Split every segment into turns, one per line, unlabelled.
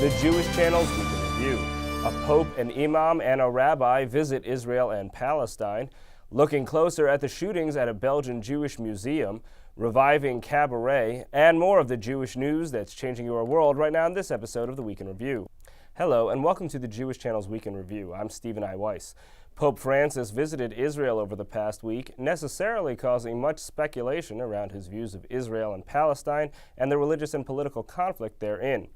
the Jewish Channel's Weekend Review. A pope, an imam, and a rabbi visit Israel and Palestine, looking closer at the shootings at a Belgian Jewish museum, reviving Cabaret, and more of the Jewish news that's changing your world right now in this episode of the Weekend Review. Hello, and welcome to the Jewish Channel's Weekend Review. I'm Stephen I. Weiss. Pope Francis visited Israel over the past week, necessarily causing much speculation around his views of Israel and Palestine and the religious and political conflict therein.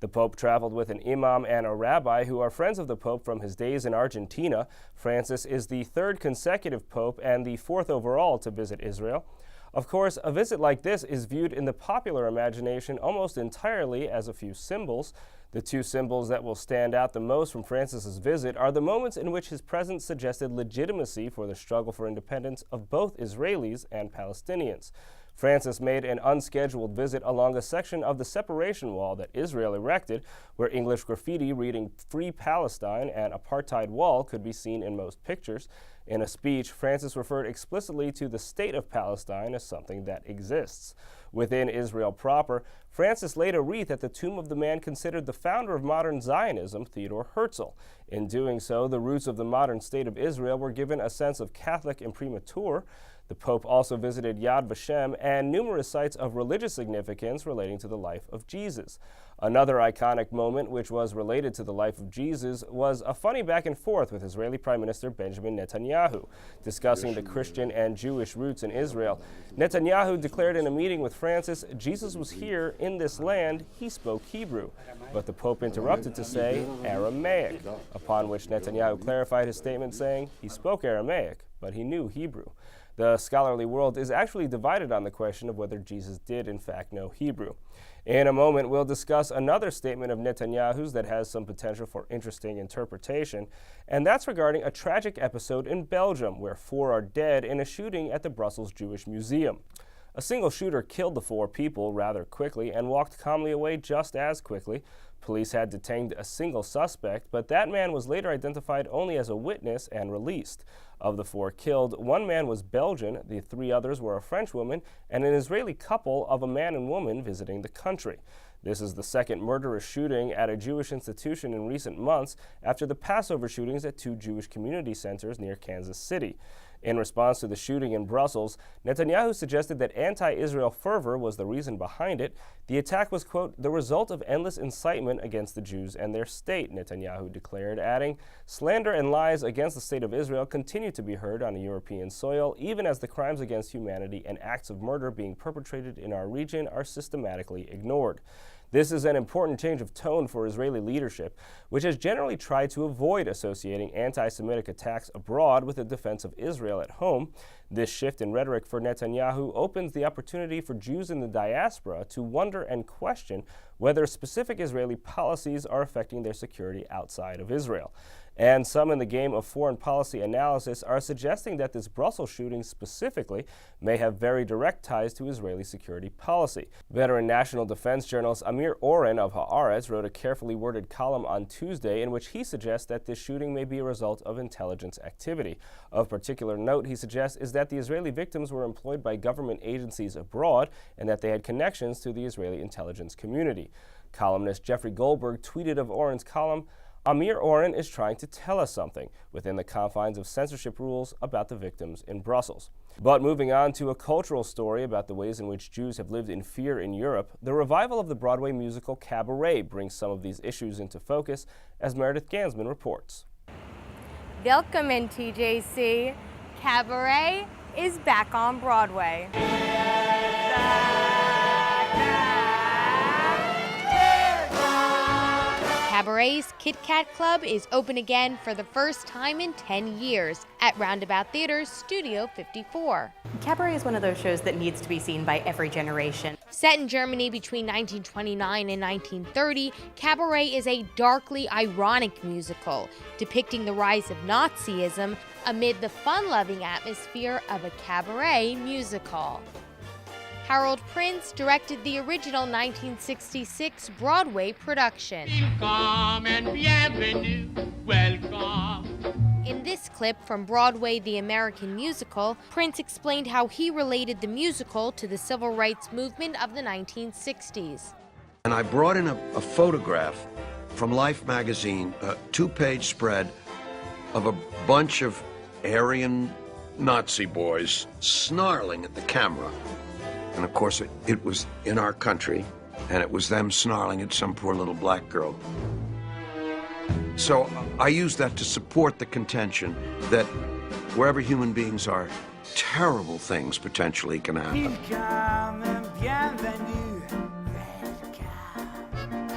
The Pope traveled with an imam and a rabbi who are friends of the Pope from his days in Argentina. Francis is the third consecutive Pope and the fourth overall to visit Israel. Of course, a visit like this is viewed in the popular imagination almost entirely as a few symbols. The two symbols that will stand out the most from Francis's visit are the moments in which his presence suggested legitimacy for the struggle for independence of both Israelis and Palestinians. Francis made an unscheduled visit along a section of the separation wall that Israel erected, where English graffiti reading "Free Palestine" and "Apartheid Wall" could be seen in most pictures. In a speech, Francis referred explicitly to the state of Palestine as something that exists. Within Israel proper, Francis laid a wreath at the tomb of the man considered the founder of modern Zionism, Theodor Herzl. In doing so, the roots of the modern state of Israel were given a sense of Catholic imprimatur. The Pope also visited Yad Vashem and numerous sites of religious significance relating to the life of Jesus. Another iconic moment, which was related to the life of Jesus, was a funny back and forth with Israeli Prime Minister Benjamin Netanyahu, discussing the Christian and Jewish roots in Israel. Netanyahu declared in a meeting with Francis, Jesus was here in this land, he spoke Hebrew. But the Pope interrupted to say Aramaic, upon which Netanyahu clarified his statement saying he spoke Aramaic, but he knew Hebrew. The scholarly world is actually divided on the question of whether Jesus did in fact know Hebrew. In a moment, we'll discuss another statement of Netanyahu's that has some potential for interesting interpretation, and that's regarding a tragic episode in Belgium where 4 are dead in a shooting at the Brussels Jewish Museum. A single shooter killed the 4 people rather quickly and walked calmly away just as quickly. Police had detained a single suspect, but that man was later identified only as a witness and released. Of the 4 killed, 1 man was Belgian, the 3 others were a French woman, and an Israeli couple of a man and woman visiting the country. This is the second murderous shooting at a Jewish institution in recent months after the Passover shootings at 2 Jewish community centers near Kansas City. In response to the shooting in Brussels, Netanyahu suggested that anti-Israel fervor was the reason behind it. The attack was, quote, the result of endless incitement against the Jews and their state, Netanyahu declared, adding, slander and lies against the state of Israel continue to be heard on European soil, even as the crimes against humanity and acts of murder being perpetrated in our region are systematically ignored. This is an important change of tone for Israeli leadership, which has generally tried to avoid associating anti-Semitic attacks abroad with the defense of Israel at home. This shift in rhetoric for Netanyahu opens the opportunity for Jews in the diaspora to wonder and question whether specific Israeli policies are affecting their security outside of Israel. And some in the game of foreign policy analysis are suggesting that this Brussels shooting specifically may have very direct ties to Israeli security policy. Veteran national defense journalist Amir Oren of Haaretz wrote a carefully worded column on Tuesday in which he suggests that this shooting may be a result of intelligence activity. Of particular note, he suggests, is that the Israeli victims were employed by government agencies abroad and that they had connections to the Israeli intelligence community. Columnist Jeffrey Goldberg tweeted of Oren's column, Amir Oren is trying to tell us something within the confines of censorship rules about the victims in Brussels. But moving on to a cultural story about the ways in which Jews have lived in fear in Europe, the revival of the Broadway musical Cabaret brings some of these issues into focus, as Meredith Gansman reports.
Welcome in TJC. Cabaret is back on Broadway. Cabaret's Kit Kat Club is open again for the first time in 10 years at Roundabout Theater's Studio 54.
Cabaret is one of those shows that needs to be seen by every generation.
Set in Germany between 1929 and 1930, Cabaret is a darkly ironic musical depicting the rise of Nazism amid the fun-loving atmosphere of a cabaret musical. Harold Prince directed the original 1966 Broadway production.
Welcome and bienvenue, welcome.
In this clip from Broadway, the American Musical, Prince explained how he related the musical to the civil rights movement of the 1960s.
And I brought in a photograph from Life magazine, a 2-page spread of a bunch of Aryan Nazi boys snarling at the camera. And of course, it was in our country, and it was them snarling at some poor little black girl. So I use that to support the contention that wherever human beings are, terrible things potentially can happen.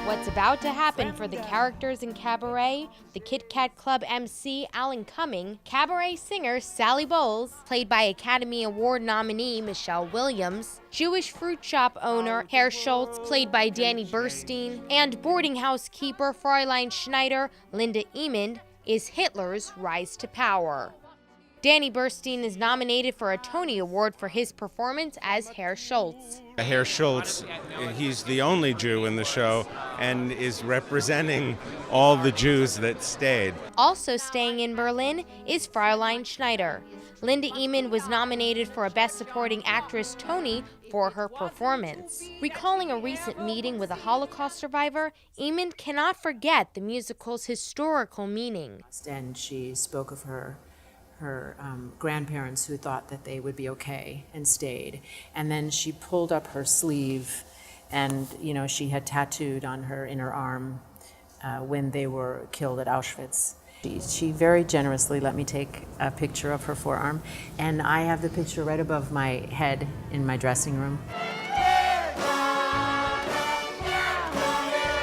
What's about to happen for the characters in Cabaret, the Kit Kat Club MC Alan Cumming, Cabaret singer Sally Bowles, played by Academy Award nominee Michelle Williams, Jewish fruit shop owner Herr Schultz, played by Danny Burstein, and boarding house keeper Fräulein Schneider, Linda Emond, is Hitler's rise to power. Danny Burstein is nominated for a Tony Award for his performance as Herr Schultz.
Herr Schultz, he's the only Jew in the show and is representing all the Jews that stayed.
Also staying in Berlin is Fräulein Schneider. Linda Emond was nominated for a Best Supporting Actress Tony for her performance. Recalling a recent meeting with a Holocaust survivor, Emond cannot forget the musical's historical meaning.
And she spoke of her grandparents who thought that they would be okay and stayed. And then she pulled up her sleeve, and she had tattooed on her inner arm when they were killed at Auschwitz. She very generously let me take a picture of her forearm, and I have the picture right above my head in my dressing room.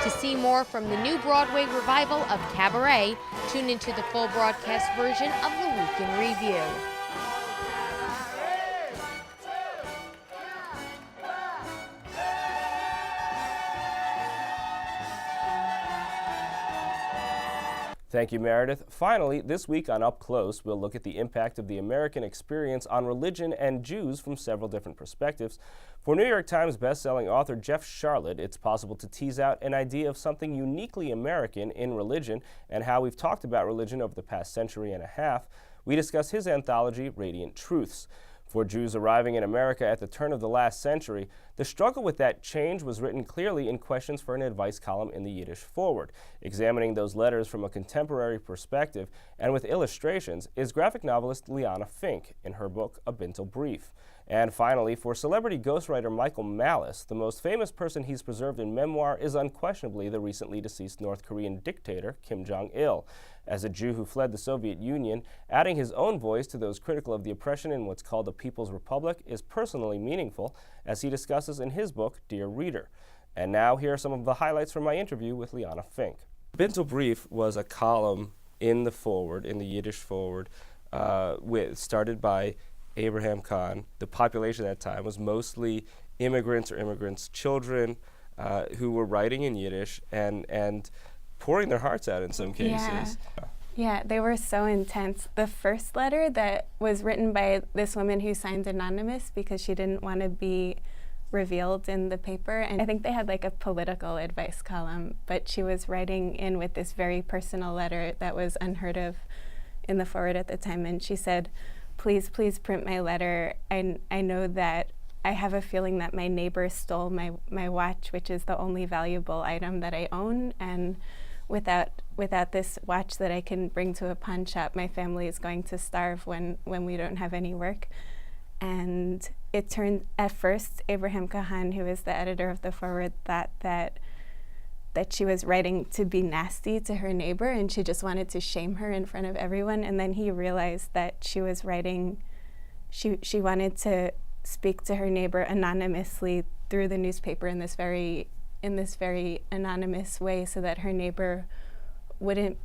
To see more from the new Broadway revival of Cabaret, tune into the full broadcast version of the Week in Review.
Thank you, Meredith. Finally, this week on Up Close, we'll look at the impact of the American experience on religion and Jews from several different perspectives. For New York Times bestselling author Jeff Sharlet, it's possible to tease out an idea of something uniquely American in religion and how we've talked about religion over the past century and a half. We discuss his anthology, Radiant Truths. For Jews arriving in America at the turn of the last century, the struggle with that change was written clearly in Questions for an Advice column in the Yiddish Forward. Examining those letters from a contemporary perspective and with illustrations is graphic novelist Liana Fink in her book A Bintel Brief. And finally, for celebrity ghostwriter Michael Malice, the most famous person he's preserved in memoir is unquestionably the recently deceased North Korean dictator Kim Jong-il. As a Jew who fled the Soviet Union, adding his own voice to those critical of the oppression in what's called the People's Republic is personally meaningful, as he discusses in his book, Dear Reader. And now, here are some of the highlights from my interview with Liana Fink. Bintel Brief was a column in the Forward, in the Yiddish Forward, started by Abraham Kahn. The population at that time was mostly immigrants or immigrants' children who were writing in Yiddish and pouring their hearts out in some cases.
Yeah, they were so intense. The first letter that was written by this woman who signed anonymous because she didn't want to be revealed in the paper, and I think they had like a political advice column, but she was writing in with this very personal letter that was unheard of in the Forward at the time, and she said, please print my letter. I know that I have a feeling that my neighbor stole my watch, which is the only valuable item that I own, and without this watch that I can bring to a pawn shop, my family is going to starve when we don't have any work. And it turned, at first, Abraham Kahan, who is the editor of the Forward, thought that she was writing to be nasty to her neighbor, and she just wanted to shame her in front of everyone. And then he realized that she was writing, she wanted to speak to her neighbor anonymously through the newspaper in this very anonymous way, so that her neighbor wouldn't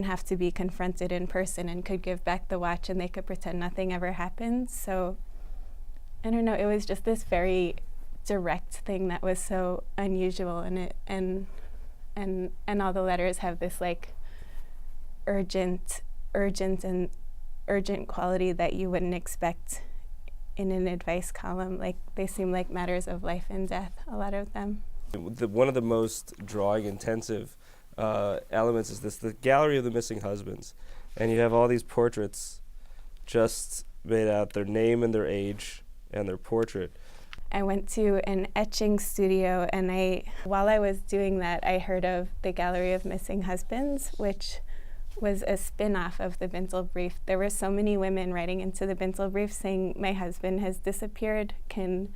have to be confronted in person and could give back the watch, and they could pretend nothing ever happened. So I don't know, it was just this very direct thing that was so unusual, and all the letters have this like urgent quality that you wouldn't expect in an advice column. Like, they seem like matters of life and death, a lot of them.
One of the most drawing intensive elements is the Gallery of the Missing Husbands, and you have all these portraits just made out, their name and their age and their portrait.
I went to an etching studio, and while I was doing that, I heard of the Gallery of Missing Husbands, which was a spin-off of the Bintel Brief. There were so many women writing into the Bintel Brief saying, my husband has disappeared, can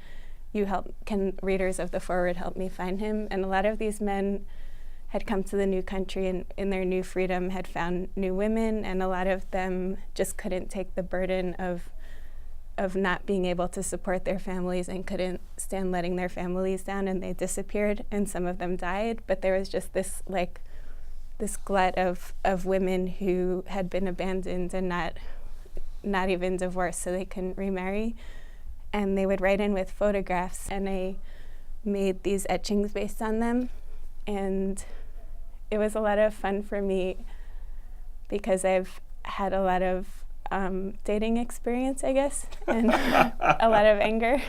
readers of the Forward help me find him? And a lot of these men had come to the new country and in their new freedom had found new women, and a lot of them just couldn't take the burden of not being able to support their families and couldn't stand letting their families down, and they disappeared, and some of them died. But there was just this glut of women who had been abandoned and not even divorced, so they couldn't remarry. And they would write in with photographs, and I made these etchings based on them. And it was a lot of fun for me because I've had a lot of dating experience, I guess, and a lot of anger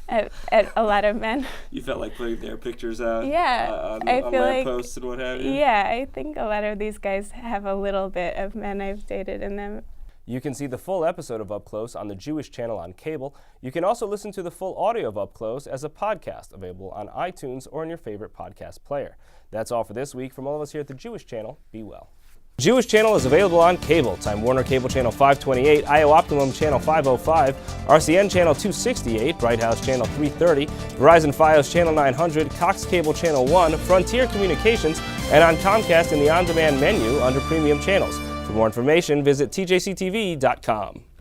at a lot of men.
You felt like putting their pictures out
on
lampposts and what have you?
Yeah, I think a lot of these guys have a little bit of men I've dated in them.
You can see the full episode of Up Close on the Jewish Channel on cable. You can also listen to the full audio of Up Close as a podcast available on iTunes or in your favorite podcast player. That's all for this week. From all of us here at the Jewish Channel, be well. Jewish Channel is available on cable. Time Warner Cable Channel 528, IO Optimum Channel 505, RCN Channel 268, Bright House Channel 330, Verizon Fios Channel 900, Cox Cable Channel 1, Frontier Communications, and on Comcast in the on-demand menu under Premium Channels. For more information, visit tjctv.com.